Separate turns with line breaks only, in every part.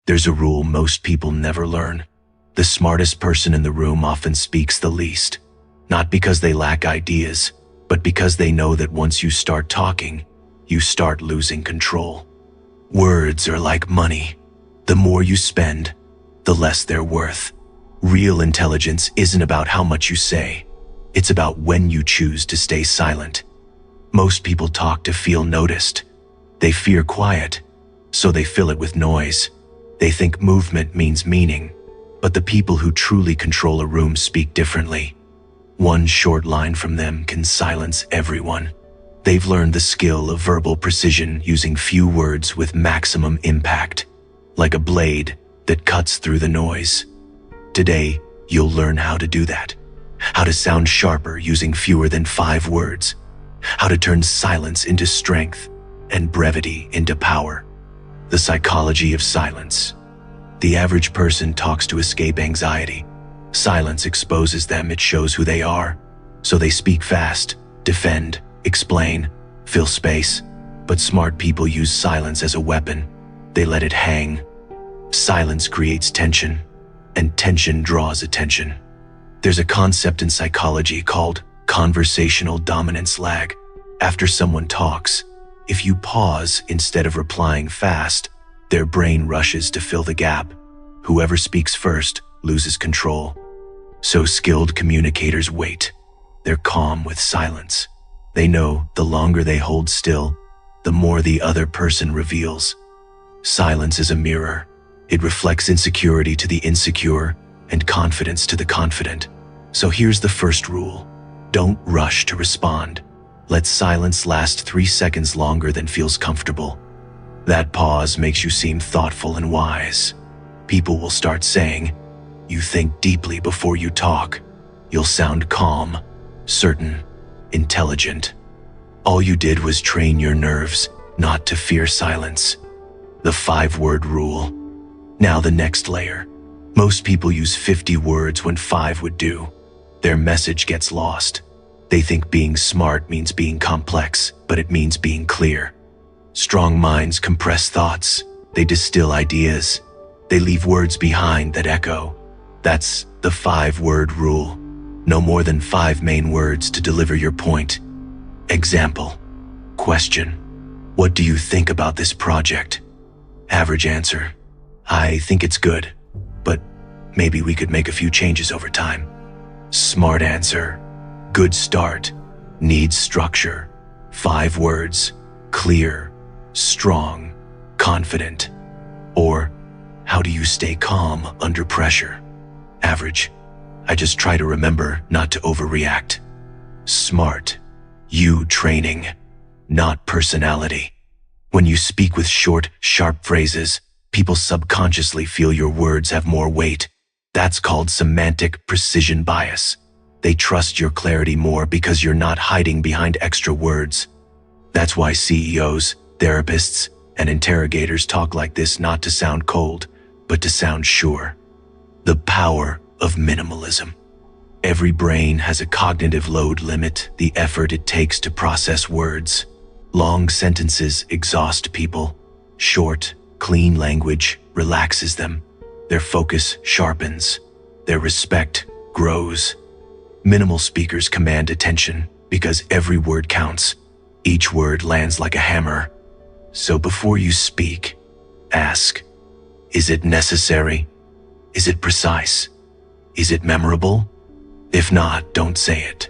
There's a rule most people never learn. The smartest person in the room often speaks the least, not because they lack ideas, but because they know that once you start talking, you start losing control. Words are like money. The more you spend, the less they're worth. Real intelligence isn't about how much you say. It's about when you choose to stay silent. Most people talk to feel noticed. They fear quiet, so they fill it with noise. They think movement means meaning, but the people who truly control a room speak differently. One short line from them can silence everyone. They've learned the skill of verbal precision using few words with maximum impact, like a blade that cuts through the noise. Today, you'll learn how to do that. How to sound sharper using fewer than 5 words. How to turn silence into strength and brevity into power. The psychology of silence. The average person talks to escape anxiety. Silence exposes them, it shows who they are. So they speak fast, defend, explain, fill space. But smart people use silence as a weapon. They let it hang. Silence creates tension, and tension draws attention. There's a concept in psychology called conversational dominance lag. After someone talks, if you pause instead of replying fast, their brain rushes to fill the gap. Whoever speaks first loses control. So skilled communicators wait. They're calm with silence. They know the longer they hold still, the more the other person reveals. Silence is a mirror. It reflects insecurity to the insecure and confidence to the confident. So here's the first rule. Don't rush to respond. Let silence last 3 seconds longer than feels comfortable. That pause makes you seem thoughtful and wise. People will start saying, "You think deeply before you talk." You'll sound calm, certain, intelligent. All you did was train your nerves not to fear silence. The 5-word rule. Now the next layer. Most people use 50 words when 5 would do. Their message gets lost. They think being smart means being complex, but it means being clear. Strong minds compress thoughts. They distill ideas. They leave words behind that echo. That's the 5-word rule. No more than 5 main words to deliver your point. Example. Question. What do you think about this project? Average answer. I think it's good, but maybe we could make a few changes over time. Smart answer. Good start. Needs structure. 5 words. Clear, strong, confident. Or, how do you stay calm under pressure? Average. I just try to remember not to overreact. Smart. You training, not personality. When you speak with short, sharp phrases, people subconsciously feel your words have more weight. That's called semantic precision bias. They trust your clarity more because you're not hiding behind extra words. That's why CEOs, therapists, and interrogators talk like this, not to sound cold, but to sound sure. The power of minimalism. Every brain has a cognitive load limit, the effort it takes to process words. Long sentences exhaust people. Short, clean language relaxes them. Their focus sharpens. Their respect grows. Minimal speakers command attention because every word counts. Each word lands like a hammer. So before you speak, ask, is it necessary? Is it precise? Is it memorable? If not, don't say it.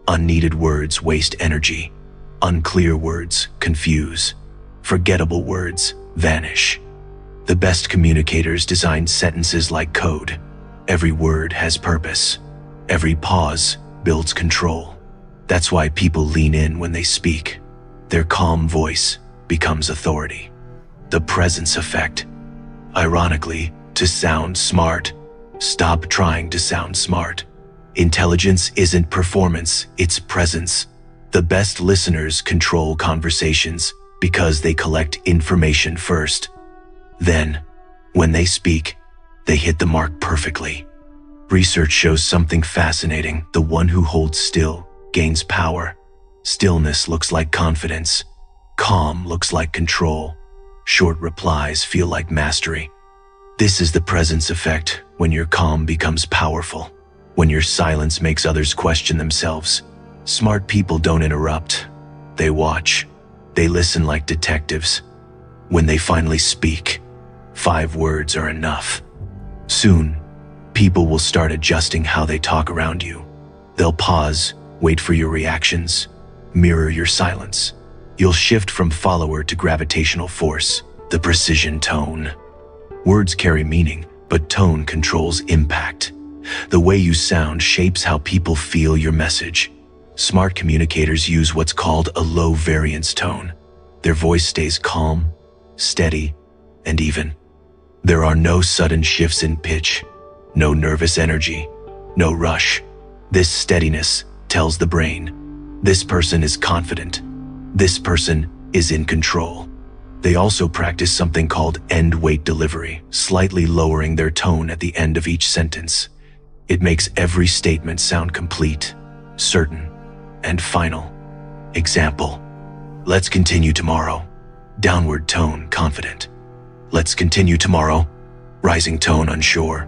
Unneeded words waste energy. Unclear words confuse. Forgettable words vanish. The best communicators design sentences like code. Every word has purpose. Every pause builds control. That's why people lean in when they speak. Their calm voice becomes authority. The presence effect. Ironically, to sound smart, stop trying to sound smart. Intelligence isn't performance, it's presence. The best listeners control conversations because they collect information first. Then, when they speak, they hit the mark perfectly. Research shows something fascinating. The one who holds still gains power. Stillness looks like confidence. Calm looks like control. Short replies feel like mastery. This is the presence effect, when your calm becomes powerful, when your silence makes others question themselves. Smart people don't interrupt. They watch. They listen like detectives. When they finally speak, 5 words are enough. Soon, people will start adjusting how they talk around you. They'll pause, wait for your reactions, mirror your silence. You'll shift from follower to gravitational force, the precision tone. Words carry meaning, but tone controls impact. The way you sound shapes how people feel your message. Smart communicators use what's called a low variance tone. Their voice stays calm, steady, and even. There are no sudden shifts in pitch, no nervous energy, no rush. This steadiness tells the brain, this person is confident. This person is in control. They also practice something called end weight delivery, slightly lowering their tone at the end of each sentence. It makes every statement sound complete, certain, and final. Example: let's continue tomorrow. Downward tone, confident. Let's continue tomorrow. Rising tone, unsure.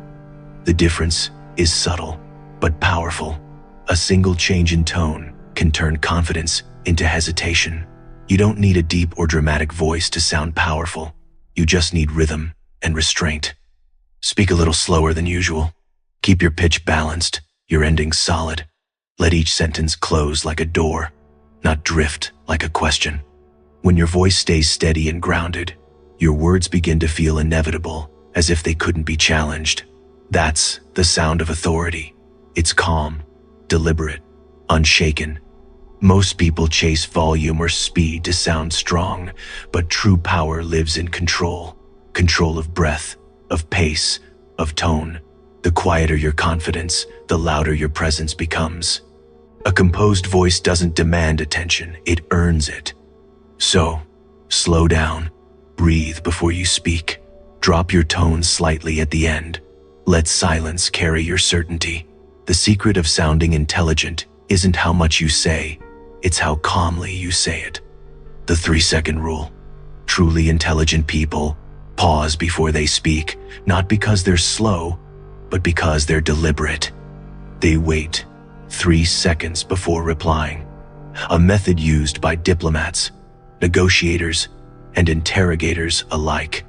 The difference is subtle, but powerful. A single change in tone can turn confidence into hesitation. You don't need a deep or dramatic voice to sound powerful. You just need rhythm and restraint. Speak a little slower than usual. Keep your pitch balanced, your ending solid. Let each sentence close like a door, not drift like a question. When your voice stays steady and grounded, your words begin to feel inevitable, as if they couldn't be challenged. That's the sound of authority. It's calm, deliberate, unshaken. Most people chase volume or speed to sound strong, but true power lives in control. Control of breath, of pace, of tone. The quieter your confidence, the louder your presence becomes. A composed voice doesn't demand attention, it earns it. So, slow down, breathe before you speak. Drop your tone slightly at the end. Let silence carry your certainty. The secret of sounding intelligent isn't how much you say, it's how calmly you say it. The 3-second rule. Truly intelligent people pause before they speak, not because they're slow, but because they're deliberate. They wait 3 seconds before replying, a method used by diplomats, negotiators, and interrogators alike.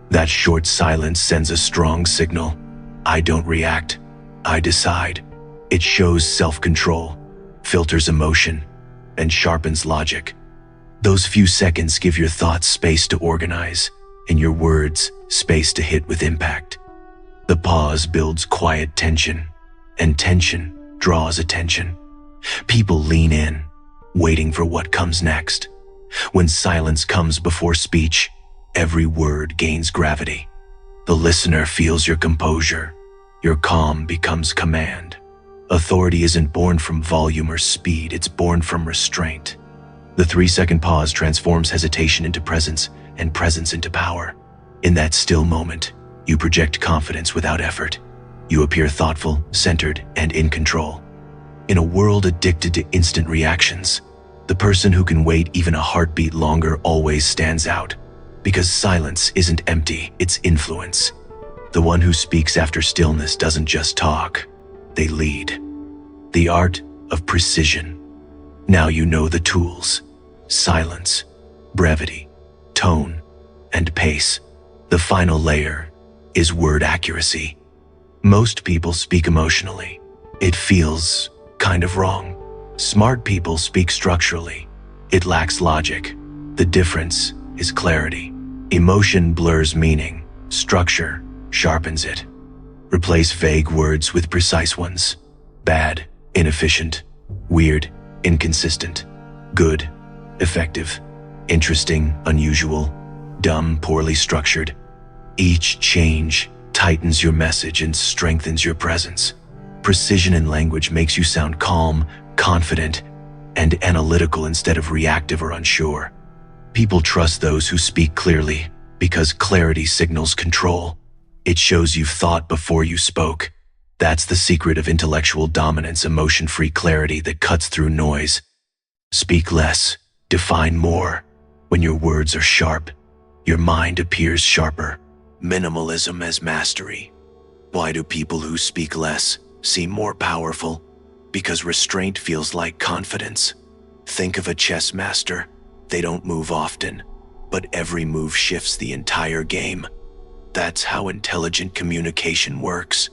That short silence sends a strong signal. I don't react, I decide. It shows self-control, filters emotion, and sharpens logic. Those few seconds give your thoughts space to organize, and your words space to hit with impact. The pause builds quiet tension, and tension draws attention. People lean in, waiting for what comes next. When silence comes before speech, every word gains gravity. The listener feels your composure. Your calm becomes command. Authority isn't born from volume or speed, it's born from restraint. The 3-second pause transforms hesitation into presence and presence into power. In that still moment, you project confidence without effort. You appear thoughtful, centered, and in control. In a world addicted to instant reactions, the person who can wait even a heartbeat longer always stands out. Because silence isn't empty, it's influence. The one who speaks after stillness doesn't just talk, they lead. The art of precision. Now you know the tools: silence, brevity, tone, and pace. The final layer is word accuracy. Most people speak emotionally. It feels kind of wrong. Smart people speak structurally. It lacks logic. The difference is clarity. Emotion blurs meaning. Structure sharpens it. Replace vague words with precise ones. Bad, inefficient. Weird, inconsistent. Good, effective. Interesting, unusual. Dumb, poorly structured. Each change tightens your message and strengthens your presence. Precision in language makes you sound calm, confident, and analytical instead of reactive or unsure. People trust those who speak clearly because clarity signals control. It shows you've thought before you spoke. That's the secret of intellectual dominance, emotion-free clarity that cuts through noise. Speak less, define more. When your words are sharp, your mind appears sharper. Minimalism as mastery. Why do people who speak less seem more powerful? Because restraint feels like confidence. Think of a chess master. They don't move often, but every move shifts the entire game. That's how intelligent communication works.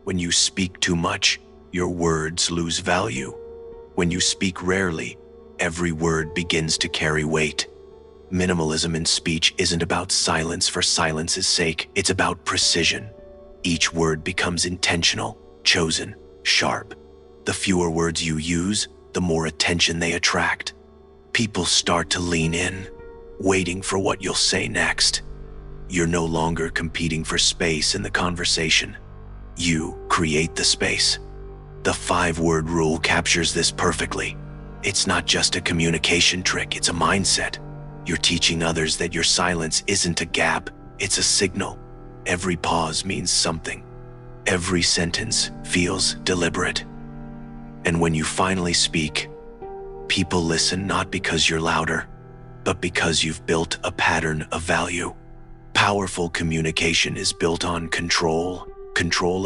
When you speak too much, your words lose value. When you speak rarely, every word begins to carry weight. Minimalism in speech isn't about silence for silence's sake, it's about precision. Each word becomes intentional, chosen, sharp. The fewer words you use, the more attention they attract. People start to lean in, waiting for what you'll say next. You're no longer competing for space in the conversation. You create the space. The 5-word rule captures this perfectly. It's not just a communication trick, it's a mindset. You're teaching others that your silence isn't a gap, it's a signal. Every pause means something. Every sentence feels deliberate. And when you finally speak, people listen not because you're louder, but because you've built a pattern of value. Powerful communication is built on control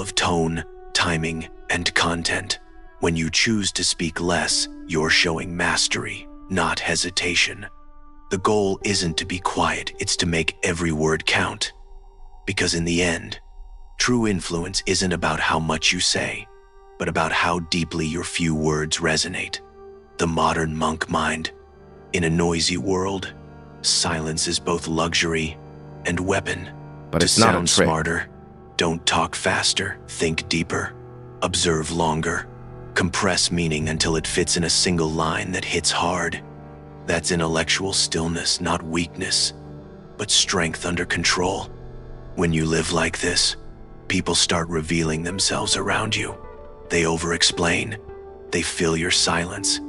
of tone, timing, and content. When you choose to speak less, you're showing mastery, not hesitation. The goal isn't to be quiet, it's to make every word count. Because in the end, true influence isn't about how much you say, but about how deeply your few words resonate. The modern monk mind. In a noisy world, silence is both luxury and weapon.
But
To
it's not a
sound
trick.
smarter, don't talk faster, think deeper, observe longer, compress meaning until it fits in a single line that hits hard. That's intellectual stillness, not weakness, but strength under control. When you live like this, people start revealing themselves around you. They over-explain, they fill your silence,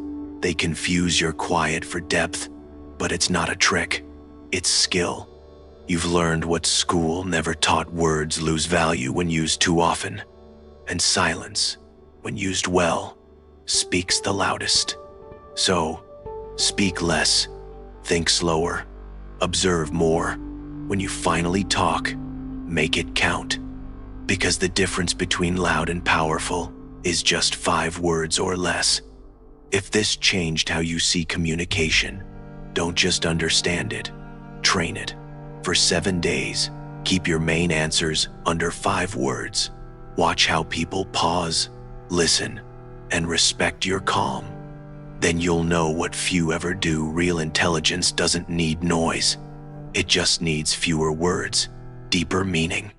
they confuse your quiet for depth, but it's not a trick, it's skill. You've learned what school never taught: words lose value when used too often, and silence, when used well, speaks the loudest. So, speak less, think slower, observe more. When you finally talk, make it count. Because the difference between loud and powerful is just 5 words or less. If this changed how you see communication, don't just understand it, train it. For 7 days, keep your main answers under 5 words. Watch how people pause, listen, and respect your calm. Then you'll know what few ever do. Real intelligence doesn't need noise. It just needs fewer words, deeper meaning.